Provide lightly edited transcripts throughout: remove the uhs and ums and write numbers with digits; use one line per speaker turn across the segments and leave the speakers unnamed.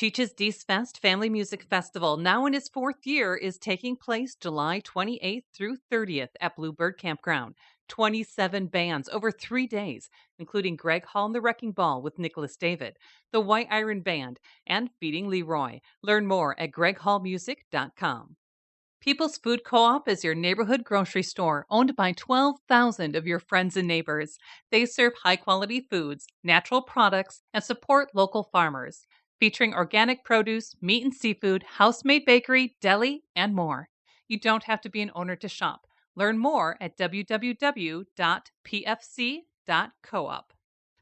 Cheech's Dees Fest Family Music Festival, now in its fourth year, is taking place July 28th through 30th at Bluebird Campground. 27 bands over 3 days, including Greg Hall and the Wrecking Ball with Nicholas David, the White Iron Band, and Feeding Leroy. Learn more at greghallmusic.com. People's Food Co-op is your neighborhood grocery store, owned by 12,000 of your friends and neighbors. They serve high-quality foods, natural products, and support local farmers, featuring organic produce, meat and seafood, house-made bakery, deli, and more. You don't have to be an owner to shop. Learn more at www.pfc.coop.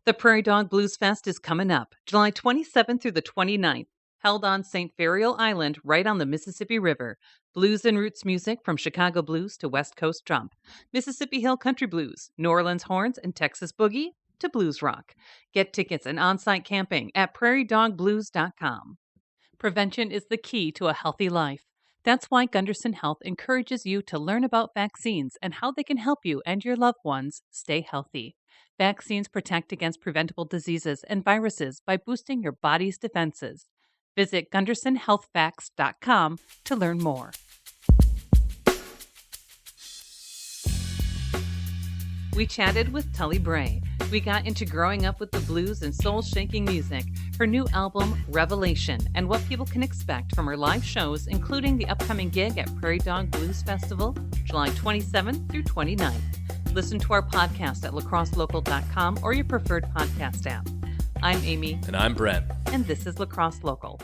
The Prairie Dog Blues Fest is coming up, July 27th through the 29th, held on St. Ferial Island right on the Mississippi River. Blues and roots music from Chicago blues to West Coast drum, Mississippi Hill country blues, New Orleans horns, and Texas boogie to blues rock. Get tickets and on-site camping at prairiedogblues.com. Prevention is the key to a healthy life. That's why Gunderson Health encourages you to learn about vaccines and how they can help you and your loved ones stay healthy. Vaccines protect against preventable diseases and viruses by boosting your body's defenses. Visit GundersonHealthFacts.com to learn more. We chatted with Tullie Brae. We got into growing up with the blues and soul-shaking music, her new album, Revelation, and what people can expect from her live shows, including the upcoming gig at Prairie Dog Blues Festival, July 27th through 29th. Listen to our podcast at lacrosselocal.com or your preferred podcast app. I'm Amy.
And I'm Brent.
And this is Lacrosse Local.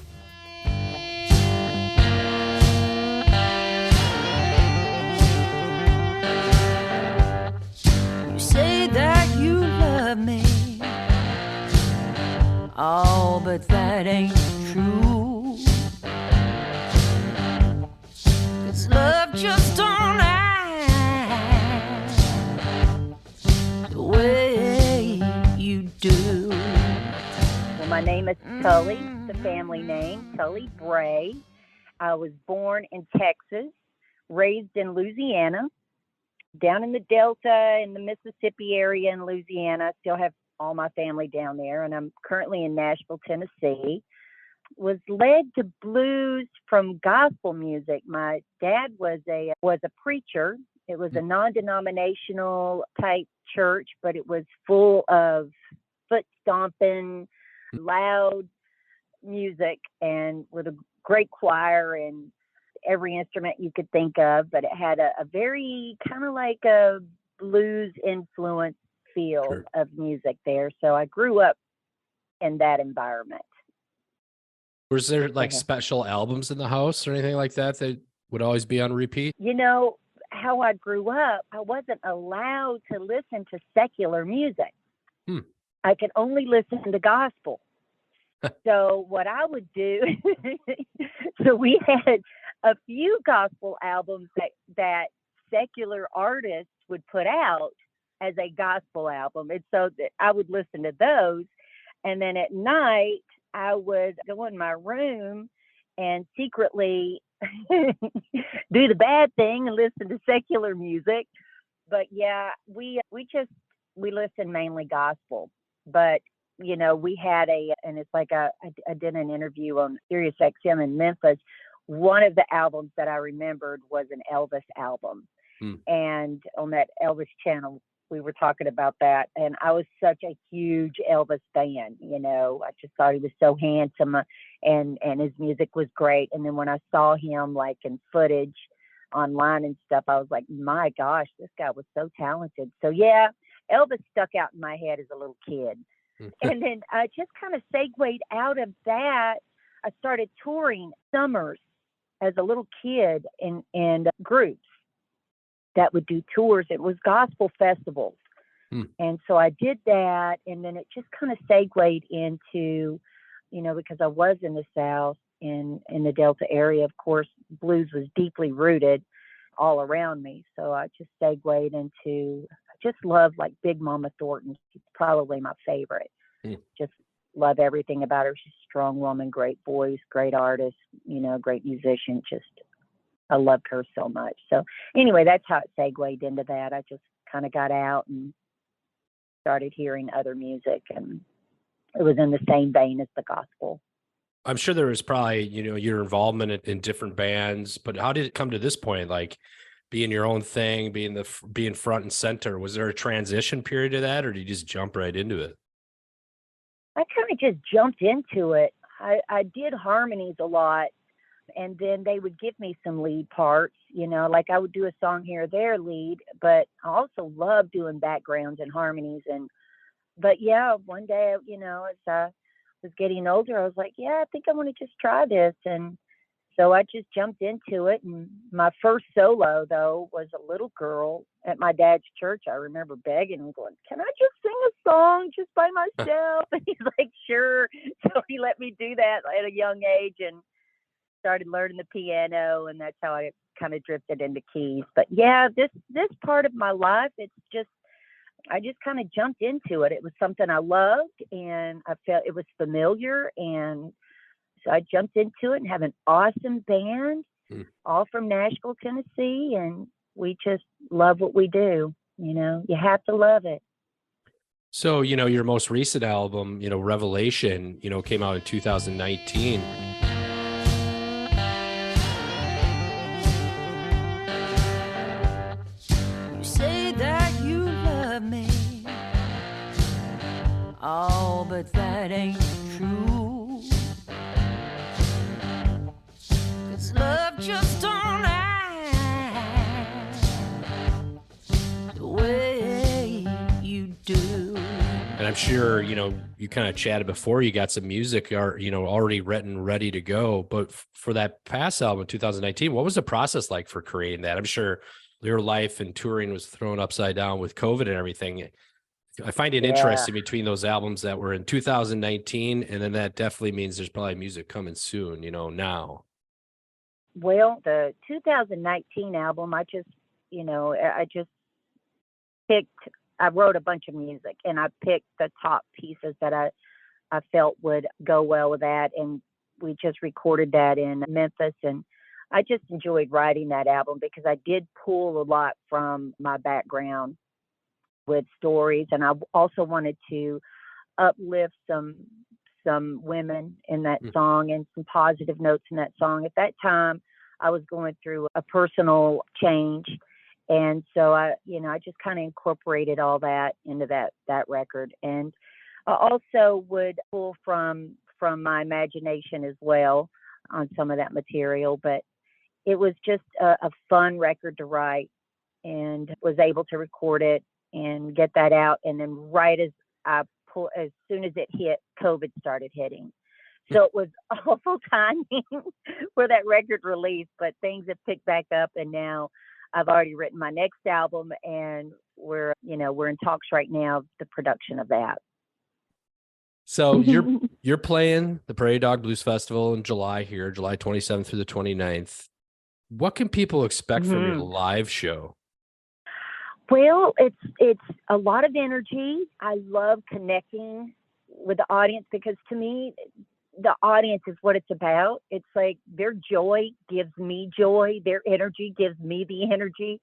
You say that you love me, oh, but that ain't true. 'Cause love just don't act the way you do.
Well, my name is Tullie, the family name, Tullie Brae. I was born in Texas, raised in Louisiana, down in the Delta, in the Mississippi area in Louisiana. I still have all my family down there, and I'm currently in Nashville, Tennessee. Was led to blues from gospel music. My dad was a preacher. It was a non-denominational type church, but it was full of foot stomping, loud music, and with a great choir and every instrument you could think of, but it had a very kind of like a blues influence feel of music there. So I grew up in that environment.
Was there like special albums in the house or anything like that that would always be on repeat?
You know, how I grew up, I wasn't allowed to listen to secular music. I could only listen to gospel. So what I would do, so we had a few gospel albums that secular artists would put out as a gospel album. And so I would listen to those. And then at night, I would go in my room and secretly do the bad thing and listen to secular music. But yeah, we listen mainly gospel. But you know, we had and it's like I did an interview on Sirius XM in Memphis. One of the albums that I remembered was an Elvis album. And on that Elvis channel, we were talking about that. And I was such a huge Elvis fan, you know, I just thought he was so handsome and his music was great. And then when I saw him like in footage online and stuff, I was like, my gosh, this guy was so talented. So yeah, Elvis stuck out in my head as a little kid. And then I just kind of segued out of that. I started touring summers as a little kid in groups that would do tours. It was gospel festivals. And so I did that. And then it just kind of segued into, you know, because I was in the South in the Delta area, of course, blues was deeply rooted all around me. So I just segued into, I just love like Big Mama Thornton. She's probably my favorite. Just love everything about her. She's a strong woman, great voice, great artist, you know, great musician. Just, I loved her so much. So anyway, that's how it segued into that. I just kind of got out and started hearing other music, and it was in the same vein as the gospel.
I'm sure there was probably, your involvement in different bands, but how did it come to this point? Like being your own thing, being front and center. Was there a transition period to that, or did you just jump right into it?
I kind of just jumped into it. I did harmonies a lot, and then they would give me some lead parts, like I would do a song here or there lead, but I also love doing backgrounds and harmonies. But yeah, one day, as I was getting older, I was like, yeah, I think I want to just try this. And so I just jumped into it. And my first solo, though, was a little girl at my dad's church. I remember begging him, going, can I just sing a song just by myself? And he's like, sure. So he let me do that at a young age and started learning the piano. And that's how I kind of drifted into keys. But yeah, this part of my life, I just kind of jumped into it. It was something I loved, and I felt it was familiar. And so I jumped into it and have an awesome band, all from Nashville, Tennessee. And we just love what we do. You have to love it.
So, your most recent album, Revelation, came out in 2019.
You say that you love me. Oh, but that ain't true. 'Cause love just don't act the way you do.
And I'm sure, you kind of chatted before, you got some music already written, ready to go. But for that past album, 2019, what was the process like for creating that? I'm sure your life and touring was thrown upside down with COVID and everything. I find it interesting between those albums that were in 2019, and then that definitely means there's probably music coming soon, now.
Well, the 2019 album, I just I wrote a bunch of music, and I picked the top pieces that I felt would go well with that. And we just recorded that in Memphis. And I just enjoyed writing that album because I did pull a lot from my background with stories. And I also wanted to uplift some women in that song and some positive notes in that song. At that time, I was going through a personal change. And so I just kind of incorporated all that into that record. And I also would pull from my imagination as well on some of that material. But it was just a fun record to write, and was able to record it and get that out. And then right as soon as it hit, COVID started hitting. So it was awful timing for that record release, but things have picked back up, and now I've already written my next album, and we're in talks right now of the production of that.
So you're playing the Prairie Dog Blues Festival in July here, July 27th through the 29th. What can people expect from your live show?
Well, it's a lot of energy. I love connecting with the audience because to me, the audience is what it's about. It's like their joy gives me joy. Their energy gives me the energy.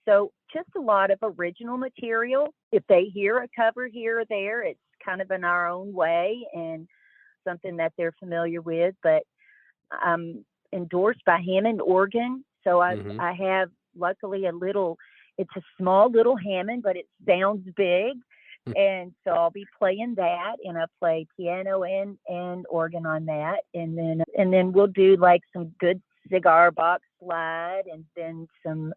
So just a lot of original material. If they hear a cover here or there, it's kind of in our own way and something that they're familiar with. But I'm endorsed by Hammond Organ. So I have luckily it's a small little Hammond, but it sounds big. And so I'll be playing that, and I play piano and organ on that. And then we'll do like some good cigar box slide, and then some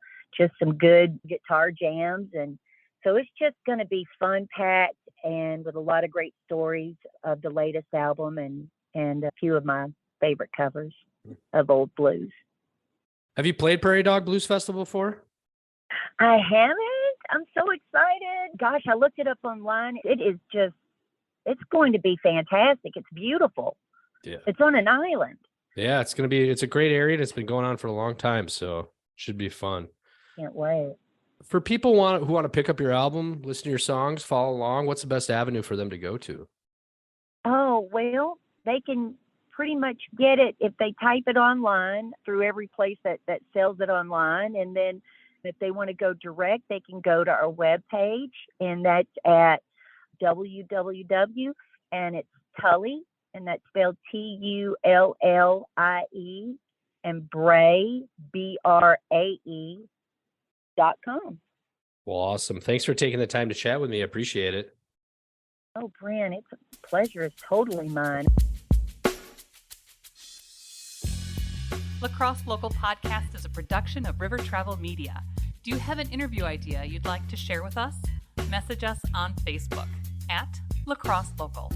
good guitar jams. And so it's just going to be fun packed and with a lot of great stories of the latest album and a few of my favorite covers of old blues.
Have you played Prairie Dog Blues Festival before?
I haven't. I'm so excited. Gosh, I looked it up online. It's going to be fantastic. It's beautiful.
Yeah.
It's on an island.
Yeah, it's a great area, and it's been going on for a long time, so should be fun.
Can't wait.
For people who want to pick up your album, listen to your songs, follow along, what's the best avenue for them to go to?
Oh, well, they can pretty much get it if they type it online through every place that sells it online. And then if they want to go direct, they can go to our webpage, and that's at www, and it's Tullie, and that's spelled Tullie, and Brae, BRAE.com.
Well, awesome. Thanks for taking the time to chat with me. I appreciate it.
Oh, Brent, it's a pleasure. It's totally mine.
Lacrosse Local Podcast is a production of River Travel Media. Do you have an interview idea you'd like to share with us? Message us on Facebook at Lacrosse Local.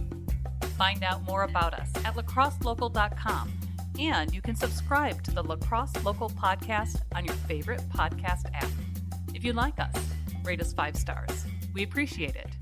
Find out more about us at lacrosselocal.com, and you can subscribe to the Lacrosse Local Podcast on your favorite podcast app. If you like us, rate us 5 stars. We appreciate it.